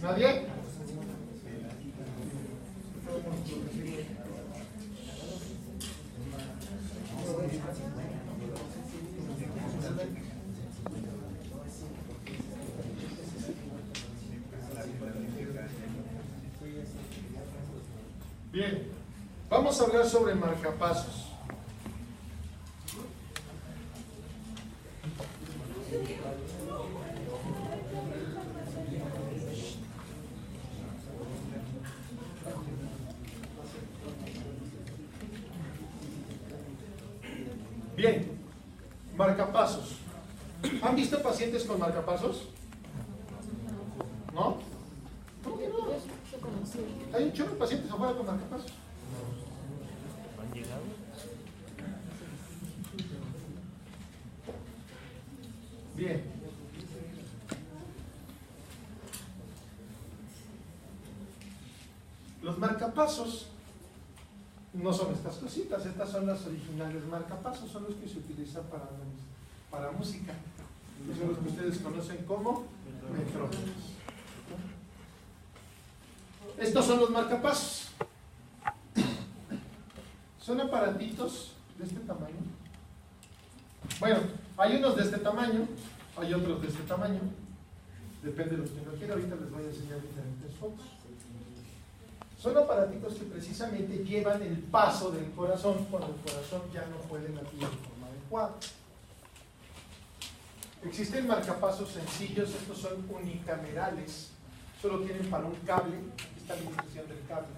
¿Nadie? Bien, vamos a hablar sobre marcapasos. Bien, marcapasos. ¿Han visto pacientes con marcapasos? ¿No? ¿Cómo que no? Hay un chorro de pacientes afuera con marcapasos. ¿Han llegado? Bien. Los marcapasos no son estas cositas, estas son las originales marcapasos, son los que se utilizan para música. Y son los que ustedes conocen como metrónomos. Estos son los marcapasos. Son aparatitos de este tamaño. Bueno, hay unos de este tamaño, hay otros de este tamaño. Depende de los que no quiera. Ahorita les voy a enseñar diferentes fotos. Son aparatitos que precisamente llevan el paso del corazón cuando el corazón ya no puede latir de forma adecuada. Existen marcapasos sencillos, estos son unicamerales, solo tienen para un cable, aquí está la instrucción del cable.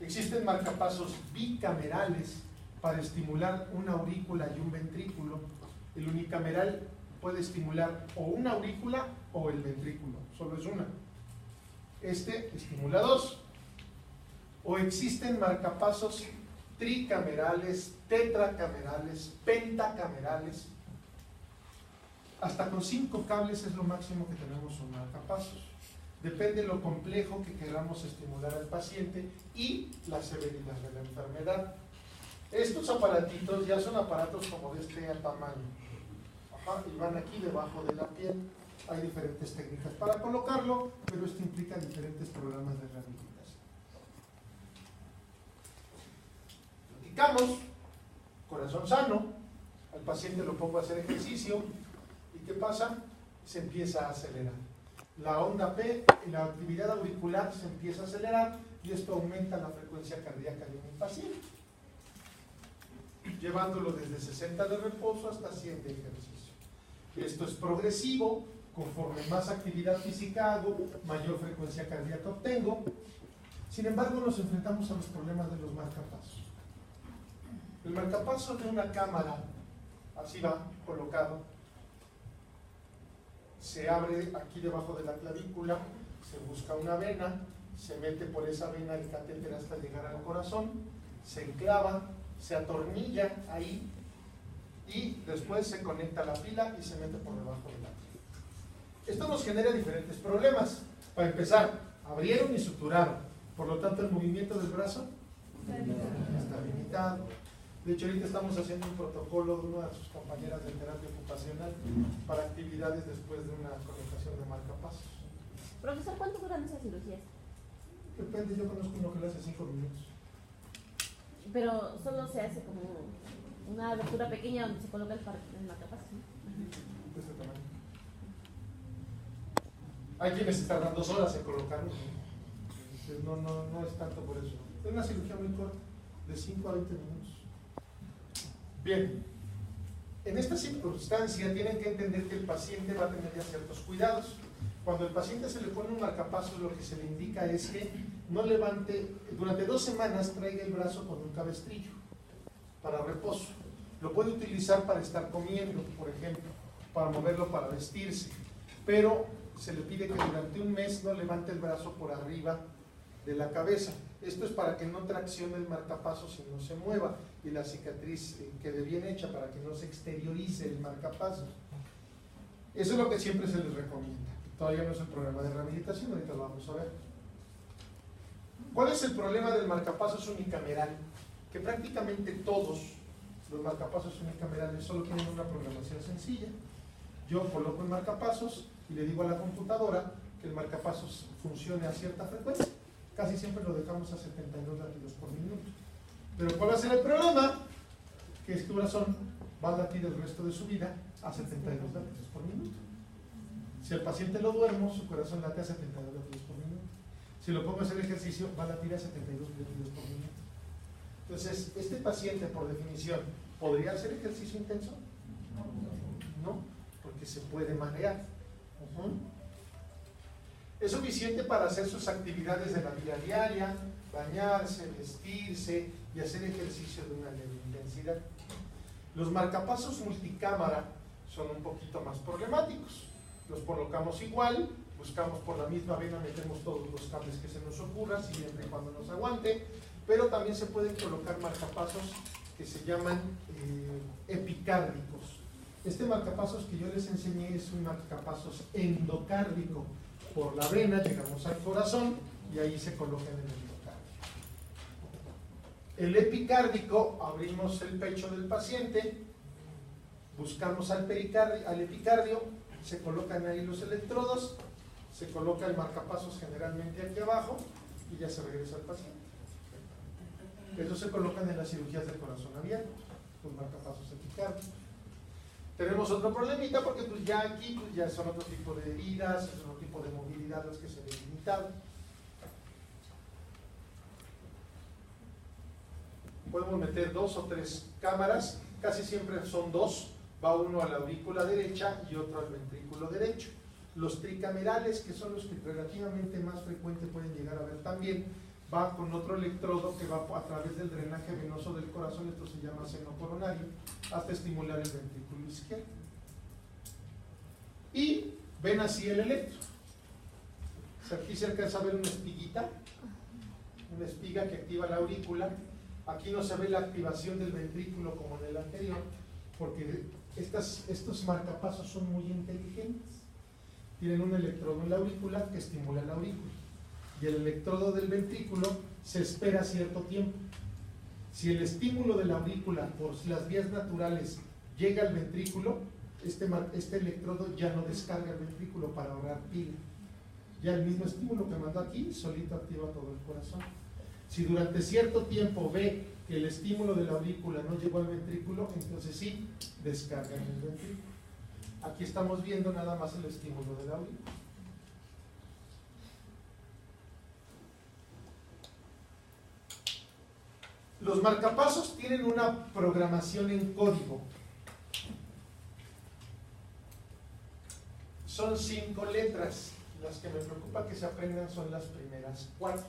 Existen marcapasos bicamerales para estimular una aurícula y un ventrículo. El unicameral puede estimular o una aurícula o el ventrículo, solo es una. Este estimula dos. O existen marcapasos tricamerales, tetracamerales, pentacamerales. Hasta con 5 cables es lo máximo que tenemos en marcapasos. Depende de lo complejo que queramos estimular al paciente y la severidad de la enfermedad. Estos aparatitos ya son aparatos como de este tamaño. Ajá, y van aquí debajo de la piel. Hay diferentes técnicas para colocarlo, pero esto implica diferentes programas de rehabilitación. Platicamos, corazón sano, al paciente lo pongo a hacer ejercicio, ¿y qué pasa? Se empieza a acelerar. La onda P y la actividad auricular se empieza a acelerar y esto aumenta la frecuencia cardíaca de un paciente, llevándolo desde 60 de reposo hasta 100 de ejercicio. Esto es progresivo, conforme más actividad física hago, mayor frecuencia cardíaca obtengo. Sin embargo, nos enfrentamos a los problemas de los marcapasos. El marcapaso de una cámara, así va, colocado, se abre aquí debajo de la clavícula, se busca una vena, se mete por esa vena el catéter hasta llegar al corazón, se enclava, se atornilla ahí y después se conecta a la pila y se mete por debajo de la pila. Esto nos genera diferentes problemas. Para empezar, abrieron y suturaron, por lo tanto el movimiento del brazo está limitado. De hecho, ahorita estamos haciendo un protocolo de una de sus compañeras de terapia ocupacional para actividades después de una colocación de marcapasos. Profesor, ¿cuánto duran esas cirugías? Depende, yo conozco uno que le hace 5 minutos. Pero solo se hace como una abertura pequeña donde se coloca el marcapasos, ¿no? De este tamaño. Hay quienes se tardan 2 horas en colocarlo. No es tanto por eso. Es una cirugía muy corta, de 5 a 20 minutos. Bien, en esta circunstancia tienen que entender que el paciente va a tener ya ciertos cuidados. Cuando el paciente se le pone un marcapasos, lo que se le indica es que no levante, durante 2 semanas traiga el brazo con un cabestrillo para reposo. Lo puede utilizar para estar comiendo, por ejemplo, para moverlo para vestirse, pero se le pide que durante un mes no levante el brazo por arriba de la cabeza. Esto es para que no traccione el marcapasos y no se mueva y la cicatriz quede bien hecha para que no se exteriorice el marcapasos. Eso es lo que siempre se les recomienda. Todavía no es el programa de rehabilitación, ahorita lo vamos a ver. ¿Cuál es el problema del marcapasos unicameral? Que prácticamente todos los marcapasos unicamerales solo tienen una programación sencilla. Yo coloco el marcapasos y le digo a la computadora que el marcapasos funcione a cierta frecuencia. Casi siempre lo dejamos a 72 latidos por minuto. Pero ¿cuál va a ser el problema? Que este corazón va a latir el resto de su vida a 72 latidos por minuto. Si el paciente lo duermo, su corazón late a 72 latidos por minuto. Si lo pongo a hacer ejercicio, va a latir a 72 latidos por minuto. Entonces, este paciente, por definición, ¿podría hacer ejercicio intenso? No, porque se puede marear. Es suficiente para hacer sus actividades de la vida diaria, bañarse, vestirse y hacer ejercicio de una leve intensidad. Los marcapasos multicámara son un poquito más problemáticos. Los colocamos igual, buscamos por la misma vena, metemos todos los cables que se nos ocurra, siempre y cuando nos aguante, pero también se pueden colocar marcapasos que se llaman epicárdicos. Este marcapasos que yo les enseñé es un marcapasos endocárdico. Por la vena llegamos al corazón y ahí se coloca en el endocárdico. El epicárdico, abrimos el pecho del paciente, buscamos al epicardio, se colocan ahí los electrodos, se coloca el marcapasos generalmente aquí abajo y ya se regresa al paciente. Estos se colocan en las cirugías del corazón abierto, los marcapasos epicárdicos. Tenemos otro problemita porque pues ya aquí pues ya son otro tipo de heridas, es otro tipo de movilidad las que se ven limitadas. Podemos meter 2 o 3 cámaras, casi siempre son 2, va uno a la aurícula derecha y otro al ventrículo derecho. Los tricamerales, que son los que relativamente más frecuente pueden llegar a ver también, va con otro electrodo que va a través del drenaje venoso del corazón, esto se llama seno coronario, hasta estimular el ventrículo izquierdo. Y ven así el electro. Aquí se alcanza a ver una espiguita, una espiga que activa la aurícula. Aquí no se ve la activación del ventrículo como en el anterior, porque estos marcapasos son muy inteligentes. Tienen un electrodo en la aurícula que estimula la aurícula. Y el electrodo del ventrículo se espera cierto tiempo. Si el estímulo de la aurícula por las vías naturales llega al ventrículo, este electrodo ya no descarga el ventrículo para ahorrar pila. Ya el mismo estímulo que mandó aquí solito activa todo el corazón. Si durante cierto tiempo ve que el estímulo de la aurícula no llegó al ventrículo, entonces sí descarga en el ventrículo. Aquí estamos viendo nada más el estímulo de la aurícula. Los marcapasos tienen una programación en código. Son 5 letras. Las que me preocupa que se aprendan son las primeras 4.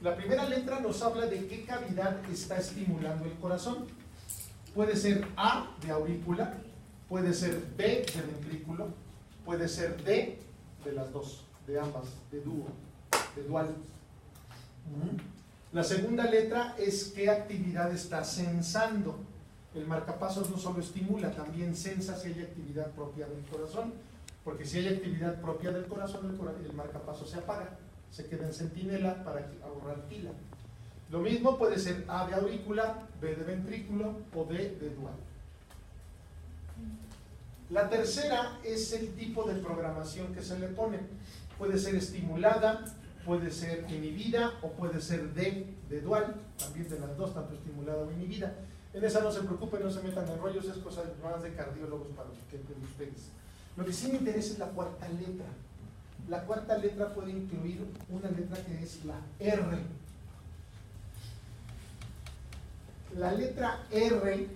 La primera letra nos habla de qué cavidad está estimulando el corazón. Puede ser A de aurícula, puede ser B de ventrículo, puede ser D de las dos, de ambas, de dúo, de dual. La segunda letra es qué actividad está sensando. El marcapasos no solo estimula, también sensa si hay actividad propia del corazón, porque si hay actividad propia del corazón, el marcapasos se apaga, se queda en centinela para ahorrar pila. Lo mismo puede ser A de aurícula, B de ventrículo o D de dual. La tercera es el tipo de programación que se le pone. Puede ser estimulada, puede ser inhibida o puede ser D de dual, también de las dos, tanto estimulada o inhibida. En esa no se preocupen, no se metan en rollos, es cosa más de cardiólogos para ustedes. Lo que sí me interesa es la cuarta letra. La cuarta letra puede incluir una letra que es la R. La letra R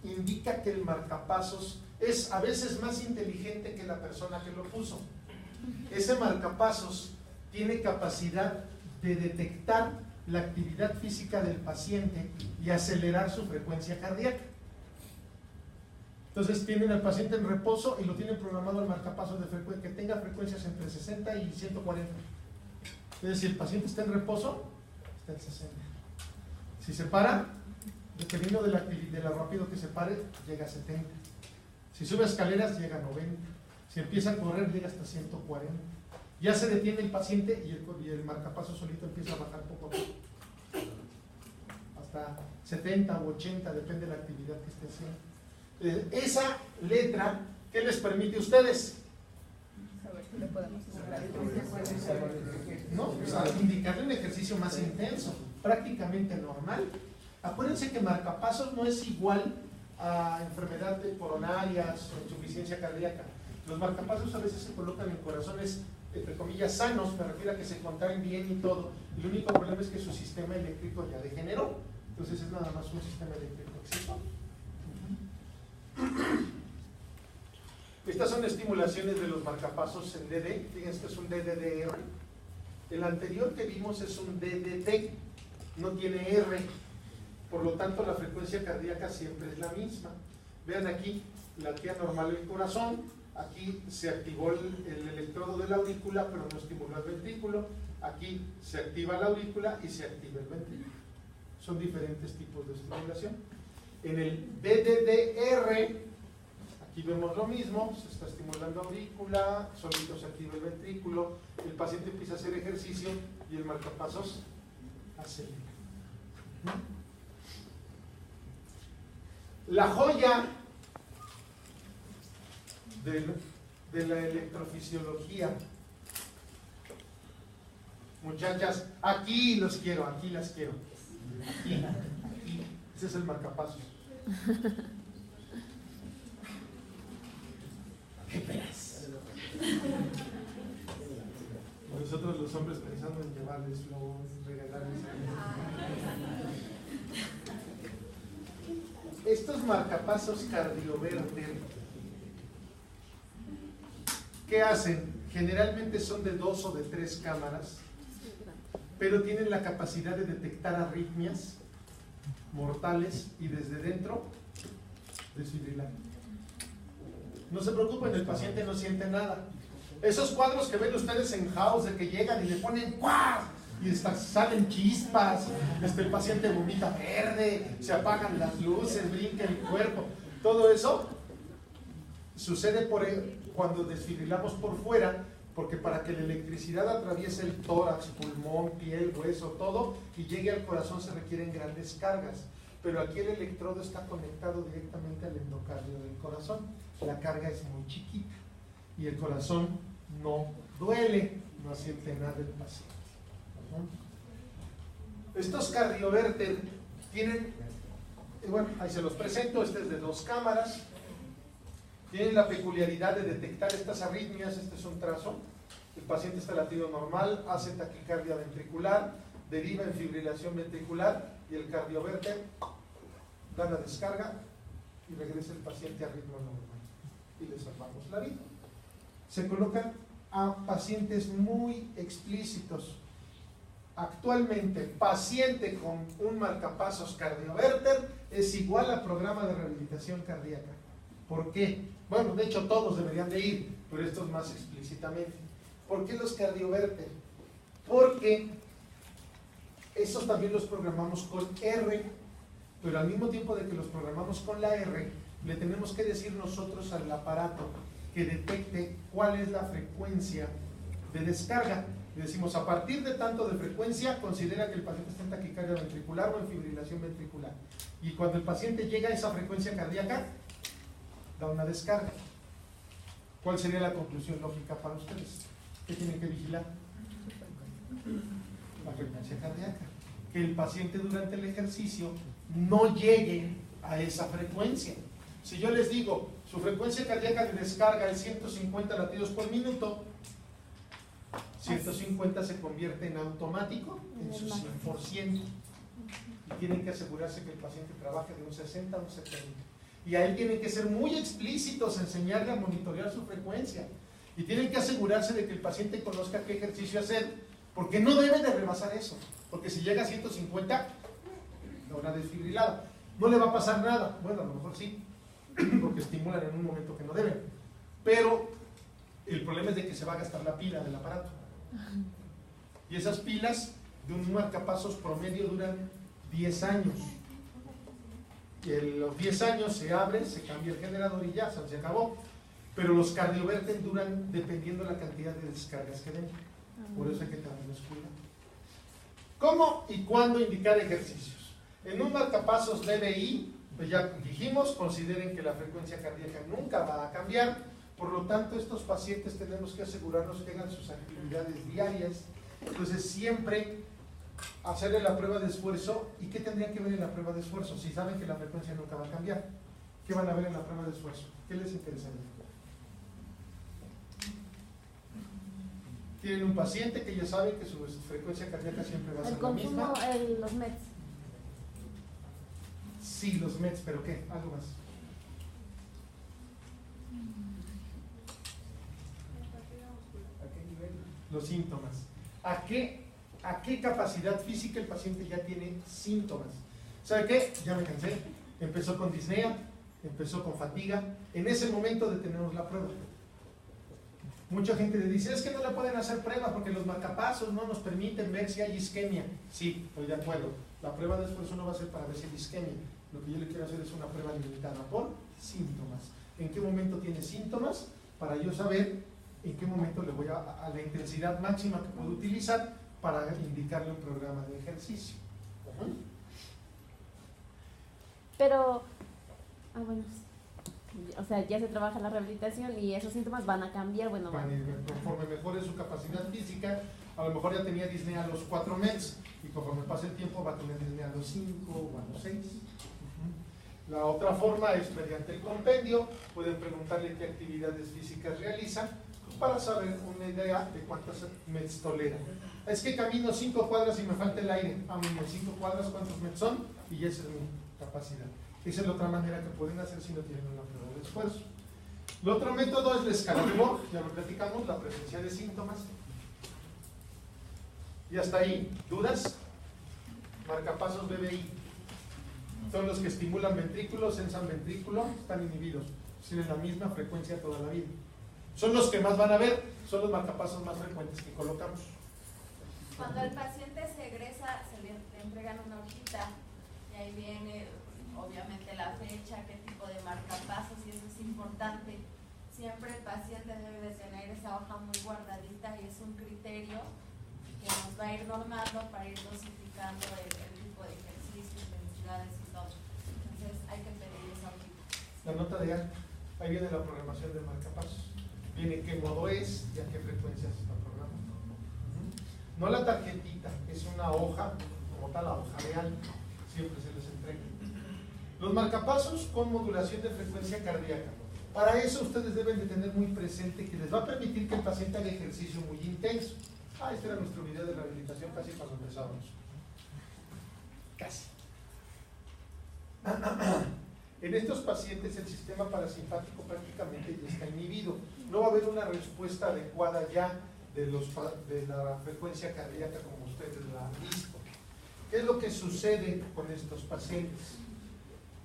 indica que el marcapasos es a veces más inteligente que la persona que lo puso. Ese marcapasos tiene capacidad de detectar la actividad física del paciente y acelerar su frecuencia cardíaca. Entonces tienen al paciente en reposo y lo tienen programado al marcapasos de frecuencia, que tenga frecuencias entre 60 y 140. Entonces si el paciente está en reposo, está en 60. Si se para, dependiendo de lo rápido que se pare, llega a 70. Si sube escaleras, llega a 90. Si empieza a correr, llega hasta 140. Ya se detiene el paciente y el marcapasos solito empieza a bajar poco a poco. Hasta 70 u 80, depende de la actividad que esté haciendo. Esa letra, ¿qué les permite a ustedes? le podemos ¿no? O sea, indicarle un ejercicio más intenso, prácticamente normal. Acuérdense que marcapasos no es igual a enfermedad de coronarias o insuficiencia cardíaca. Los marcapasos a veces se colocan en corazones, entre comillas, sanos, me refiero a que se contraen bien y todo. El único problema es que su sistema eléctrico ya degeneró. Entonces es nada más un sistema eléctrico exitoso. Estas son estimulaciones de los marcapasos en DD. Fíjense que es un DDDR. El anterior que vimos es un DDT, no tiene R. Por lo tanto, la frecuencia cardíaca siempre es la misma. Vean aquí, latía normal el corazón. Aquí se activó el electrodo de la aurícula, pero no estimuló el ventrículo. Aquí se activa la aurícula y se activa el ventrículo. Son diferentes tipos de estimulación. En el DDDR, aquí vemos lo mismo, se está estimulando aurícula, solito se activa el ventrículo, el paciente empieza a hacer ejercicio y el marcapasos acelera. La joya de la electrofisiología. Muchachas, aquí los quiero, aquí las quiero. Aquí. Ese es el marcapasos. ¿Qué esperas? Nosotros los hombres pensando en llevarles flores, regalarles. Estos marcapasos cardioverter, ¿qué hacen? Generalmente son de 2 o de 3 cámaras, pero tienen la capacidad de detectar arritmias mortales y desde dentro desfibrilar. No se preocupen, el paciente no siente nada. Esos cuadros que ven ustedes en House de que llegan y le ponen ¡cuá! Y salen chispas, el paciente vomita verde, se apagan las luces, brinca el cuerpo, todo eso sucede cuando desfibrilamos por fuera, porque para que la electricidad atraviese el tórax, pulmón, piel, hueso, todo, y llegue al corazón se requieren grandes cargas. Pero aquí el electrodo está conectado directamente al endocardio del corazón. La carga es muy chiquita y el corazón no duele, no siente nada el paciente. Estos cardioverter tienen, bueno, ahí se los presento, este es de 2 cámaras. Tienen la peculiaridad de detectar estas arritmias. Este es un trazo. El paciente está latido normal, hace taquicardia ventricular, deriva en fibrilación ventricular y el cardioverter da la descarga y regresa el paciente a ritmo normal y le salvamos la vida. Se colocan a pacientes muy explícitos. Actualmente, paciente con un marcapasos cardioverter es igual a programa de rehabilitación cardíaca. ¿Por qué? Bueno, de hecho todos deberían de ir, pero estos más explícitamente. ¿Por qué los cardioverter? Porque esos también los programamos con R, pero al mismo tiempo de que los programamos con la R, le tenemos que decir nosotros al aparato que detecte cuál es la frecuencia de descarga. Le decimos, a partir de tanto de frecuencia, considera que el paciente está en taquicardia ventricular o en fibrilación ventricular. Y cuando el paciente llega a esa frecuencia cardíaca, da una descarga. ¿Cuál sería la conclusión lógica para ustedes? ¿Qué tienen que vigilar? La frecuencia cardíaca. Que el paciente durante el ejercicio no llegue a esa frecuencia. Si yo les digo, su frecuencia cardíaca de descarga es 150 latidos por minuto, 150 se convierte en automático en su 100%. Y tienen que asegurarse que el paciente trabaje de un 60 a un 70. Y a él tienen que ser muy explícitos, enseñarle a monitorear su frecuencia. Y tienen que asegurarse de que el paciente conozca qué ejercicio hacer, porque no debe de rebasar eso. Porque si llega a 150, da una desfibrilada. No le va a pasar nada. Bueno, a lo mejor sí, porque estimulan en un momento que no deben. Pero el problema es de que se va a gastar la pila del aparato. Y esas pilas de un marcapasos promedio duran 10 años. Y en los 10 años se abre, se cambia el generador y ya, se acabó. Pero los cardioverter duran dependiendo de la cantidad de descargas que den. Por eso hay que tenerlos cuidado. ¿Cómo y cuándo indicar ejercicios? En un marcapasos DBI, pues ya dijimos, consideren que la frecuencia cardíaca nunca va a cambiar. Por lo tanto, estos pacientes tenemos que asegurarnos que hagan sus actividades diarias. Entonces, siempre hacerle la prueba de esfuerzo. ¿Y qué tendrían que ver en la prueba de esfuerzo? Si saben que la frecuencia nunca va a cambiar, ¿qué van a ver en la prueba de esfuerzo? ¿Qué les interesaría? Tienen un paciente que ya sabe que su frecuencia cardíaca siempre va a ser la misma. El consumo, los METs. Sí, los METs, pero ¿qué? Algo más. ¿A qué nivel? Los síntomas. ¿A qué capacidad física el paciente ya tiene síntomas? ¿Sabe qué? Ya me cansé. Empezó con disnea, empezó con fatiga. En ese momento detenemos la prueba. Mucha gente le dice, es que no le pueden hacer pruebas porque los marcapasos no nos permiten ver si hay isquemia. Sí, estoy de acuerdo. La prueba de esfuerzo no va a ser para ver si hay isquemia. Lo que yo le quiero hacer es una prueba limitada por síntomas. ¿En qué momento tiene síntomas? Para yo saber en qué momento le voy a la intensidad máxima que puedo utilizar para indicarle un programa de ejercicio. Pero, bueno, o sea, ya se trabaja la rehabilitación y esos síntomas van a cambiar, bueno, conforme mejore su capacidad física, a lo mejor ya tenía disnea a los 4 meses y conforme pase el tiempo va a tener disnea a los 5 o a los 6. La otra forma es mediante el compendio, pueden preguntarle qué actividades físicas realizan para saber una idea de cuántas METs tolera. Es que camino 5 cuadras y me falta el aire. A mí, 5 cuadras, ¿cuántos METs son? Y esa es mi capacidad. Esa es la otra manera que pueden hacer si no tienen una prueba de esfuerzo. El otro método es la escala de Borg, ya lo platicamos, la presencia de síntomas. Y hasta ahí, ¿dudas? Marcapasos BBI. Son los que estimulan ventrículo, sensan ventrículo, están inhibidos. Tienen la misma frecuencia toda la vida. Son los que más van a ver, son los marcapasos más frecuentes que colocamos. Cuando el paciente se egresa, se le entregan una hojita y ahí viene obviamente la fecha, qué tipo de marcapasos, y eso es importante. Siempre el paciente debe de tener esa hoja muy guardadita y es un criterio que nos va a ir normando para ir dosificando el tipo de ejercicio, intensidades y todo. Entonces hay que pedir esa hojita. La nota de A, ahí viene la programación del marcapasos. Viene qué modo es y a qué frecuencia se está programando. No la tarjetita, es una hoja, como tal, la hoja real, siempre se les entrega. Los marcapasos con modulación de frecuencia cardíaca. Para eso ustedes deben de tener muy presente que les va a permitir que el paciente haga ejercicio muy intenso. Este era nuestro video de rehabilitación casi cuando empezábamos. Casi. En estos pacientes el sistema parasimpático prácticamente ya está inhibido. No va a haber una respuesta adecuada ya de la frecuencia cardíaca como ustedes la han visto. ¿Qué es lo que sucede con estos pacientes?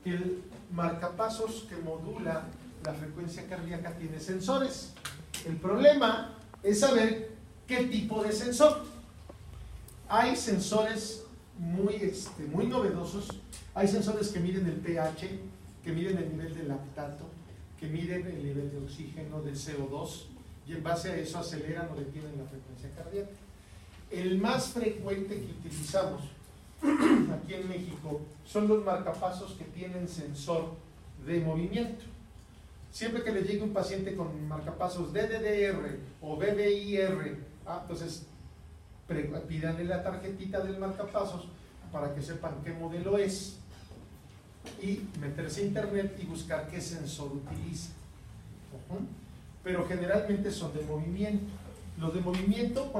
Que el marcapasos que modula la frecuencia cardíaca tiene sensores. El problema es saber qué tipo de sensor. Hay sensores muy novedosos. Hay sensores que miden el pH, que miden el nivel de lactato, que miden el nivel de oxígeno, de CO2, y en base a eso aceleran o detienen la frecuencia cardíaca. El más frecuente que utilizamos aquí en México son los marcapasos que tienen sensor de movimiento. Siempre que le llegue un paciente con marcapasos DDR o BBIR, entonces pídanle la tarjetita del marcapasos para que sepan qué modelo es y meterse a internet y buscar qué sensor utiliza. Pero generalmente son de movimiento. Los de movimiento,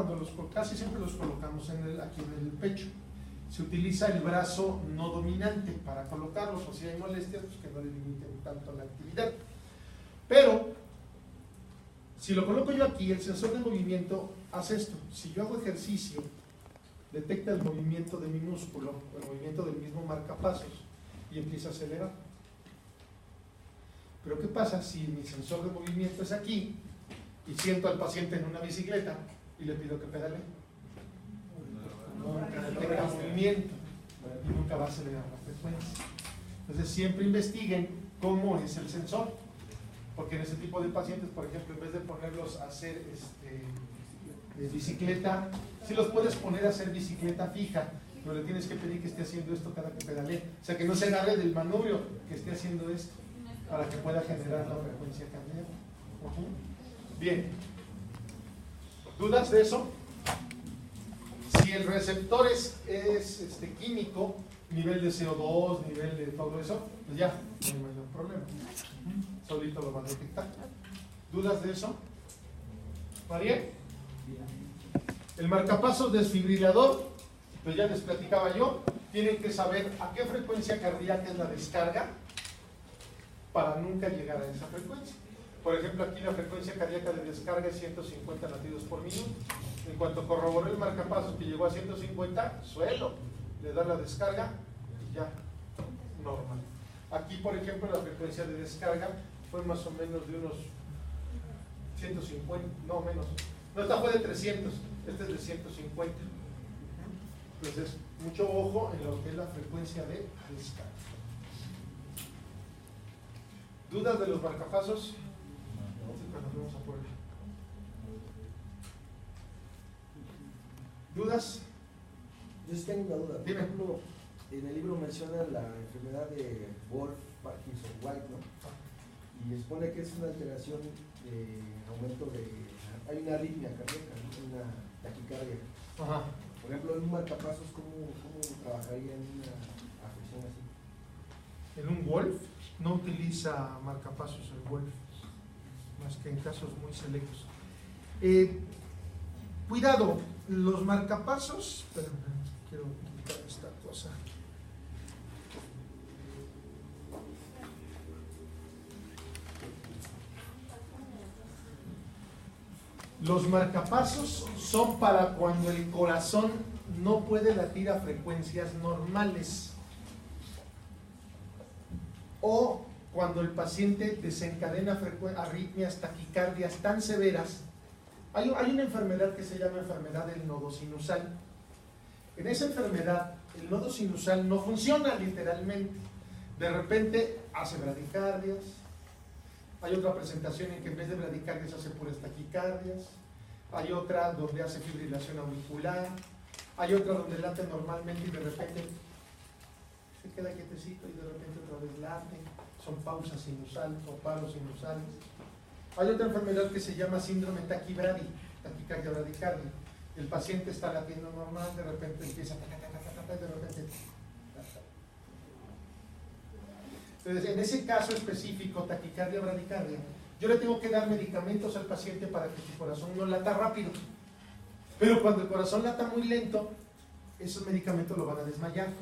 casi siempre los colocamos aquí en el pecho. Se utiliza el brazo no dominante para colocarlos, o si hay molestias, pues que no le limiten tanto la actividad. Pero, si lo coloco yo aquí, el sensor de movimiento hace esto. Si yo hago ejercicio, detecta el movimiento de mi músculo, el movimiento del mismo marcapasos, y empieza a acelerar. Pero ¿qué pasa si mi sensor de movimiento es aquí, y siento al paciente en una bicicleta, y le pido que pedalee? Nunca detecta movimiento y nunca va a acelerar la frecuencia. Entonces siempre investiguen cómo es el sensor, porque en ese tipo de pacientes, por ejemplo, en vez de ponerlos a hacer bicicleta, si los puedes poner a hacer bicicleta fija, pero le tienes que pedir que esté haciendo esto cada que pedalee, o sea que no se agarre del manubrio, que esté haciendo esto para que pueda generar la frecuencia cardíaca. Bien. ¿Dudas de eso? Si el receptor es químico, nivel de CO2, nivel de todo eso, pues ya, no hay mayor problema. Solito lo van a detectar. ¿Dudas de eso? ¿María? El marcapasos desfibrilador, pues ya les platicaba yo, tienen que saber a qué frecuencia cardíaca es la descarga para nunca llegar a esa frecuencia. Por ejemplo, aquí la frecuencia cardíaca de descarga es 150 latidos por minuto. En cuanto corroboró el marcapasos que llegó a 150, suelo, le da la descarga, ya, normal. Aquí, por ejemplo, la frecuencia de descarga fue más o menos de unos 150, no menos. No, esta fue de 300, este es de 150. Entonces, mucho ojo en lo que es la frecuencia de descarga. ¿Dudas de los marcapasos? Vamos a por él. ¿Dudas? Yo sí tengo una duda. Por Dime. ejemplo, en el libro menciona la enfermedad de Wolff Parkinson White, ¿no? Y expone que es una alteración de aumento de... Hay una arritmia cardíaca, ¿no? Una taquicardia. Ajá. Por ejemplo, en un marcapasos, ¿cómo trabajaría en una afección así? En un Wolff no utiliza marcapasos el Wolff, más que en casos muy selectos. Cuidado, los marcapasos, espérame, quiero quitar esta cosa. Los marcapasos son para cuando el corazón no puede latir a frecuencias normales o cuando el paciente desencadena arritmias, taquicardias tan severas. Hay una enfermedad que se llama enfermedad del nodo sinusal. En esa enfermedad, el nodo sinusal no funciona literalmente. De repente hace bradicardias. Hay otra presentación en que en vez de bradicardias hace puras taquicardias. Hay otra donde hace fibrilación auricular. Hay otra donde late normalmente y de repente se queda quietecito y de repente otra vez late. Son pausas sinusales o paros sinusales. Hay otra enfermedad que se llama síndrome taquibradi, taquicardia bradicardia. El paciente está latiendo normal, de repente empieza y de repente. Entonces, en ese caso específico, taquicardia bradicardia, yo le tengo que dar medicamentos al paciente para que su corazón no lata rápido. Pero cuando el corazón lata muy lento, esos medicamentos lo van a desmayar.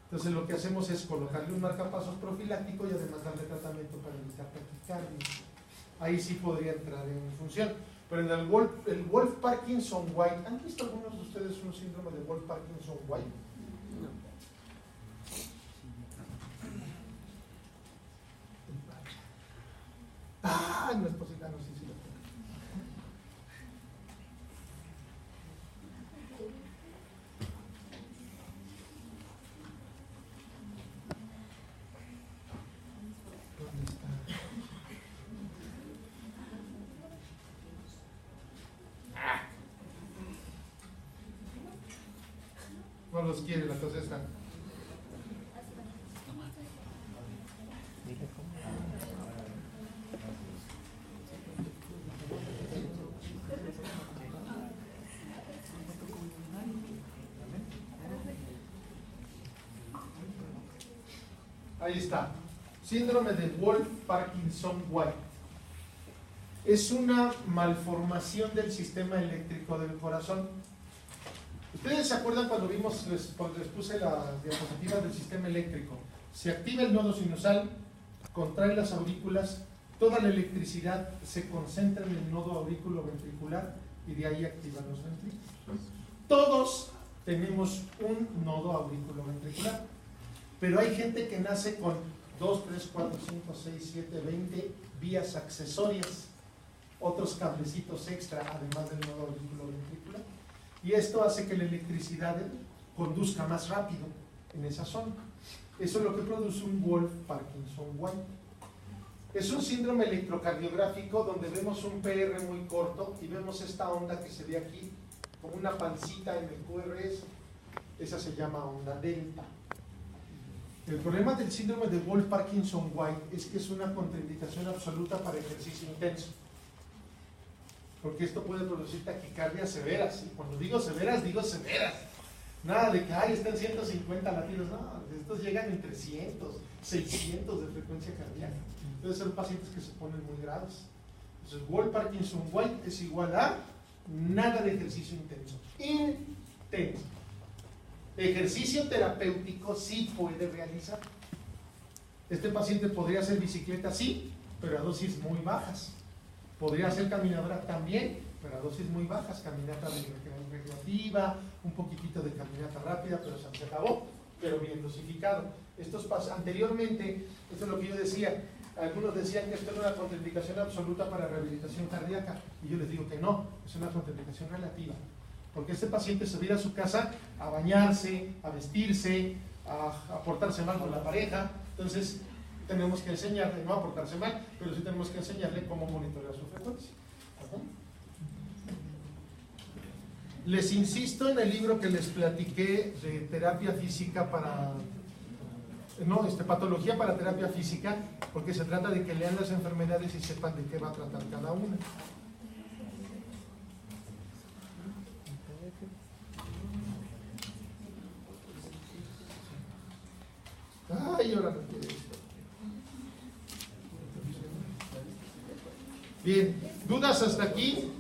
Entonces lo que hacemos es colocarle un marcapasos profiláctico y además darle tratamiento para evitar taquicardia. Ahí sí podría entrar en función. Pero en el Wolff Parkinson White, ¿han visto algunos de ustedes un síndrome de Wolff Parkinson White? Ah, no es posible, no, sí, sí lo tengo. ¿Dónde está? No los quiere, la cosa está. Dile cómo. Ahí está. Síndrome de Wolff Parkinson White. Es una malformación del sistema eléctrico del corazón. ¿Ustedes se acuerdan cuando vimos, les puse las diapositivas del sistema eléctrico? Se activa el nodo sinusal, contrae las aurículas, toda la electricidad se concentra en el nodo aurículo-ventricular y de ahí activan los ventrículos. Todos tenemos un nodo aurículo-ventricular, pero hay gente que nace con 2, 3, 4, 5, 6, 7, 20 vías accesorias, otros cablecitos extra además del nodo aurículo-ventricular, y esto hace que la electricidad conduzca más rápido en esa zona. Eso es lo que produce un Wolff Parkinson White. Es un síndrome electrocardiográfico donde vemos un PR muy corto y vemos esta onda que se ve aquí como una pancita en el QRS. Esa se llama onda delta. El problema del síndrome de Wolff-Parkinson-White es que es una contraindicación absoluta para ejercicio intenso. Porque esto puede producir taquicardias severas. Y cuando digo severas, digo severas. Nada de que, ay, están 150 latidos. No, estos llegan en 300, 600 de frecuencia cardíaca. Entonces son pacientes que se ponen muy graves. Entonces, Wolff-Parkinson-White es igual a nada de ejercicio intenso. Intenso. Ejercicio terapéutico sí puede realizar. Este paciente podría hacer bicicleta, sí, pero a dosis muy bajas. Podría hacer caminadora también, pero a dosis muy bajas. Caminata recreativa, un poquitito de caminata rápida, pero se acabó, pero bien dosificado. Anteriormente, esto es lo que yo decía, algunos decían que esto era una contraindicación absoluta para rehabilitación cardíaca, y yo les digo que no, es una contraindicación relativa. Porque este paciente se va a ir a su casa a bañarse, a vestirse, a portarse mal con la pareja. Entonces, tenemos que enseñarle, no a portarse mal, pero sí tenemos que enseñarle cómo monitorear su frecuencia. Les insisto en el libro que les platiqué de terapia física para... patología para terapia física, porque se trata de que lean las enfermedades y sepan de qué va a tratar cada una. Ay, ahora no quiere esto. Bien, ¿dudas hasta aquí?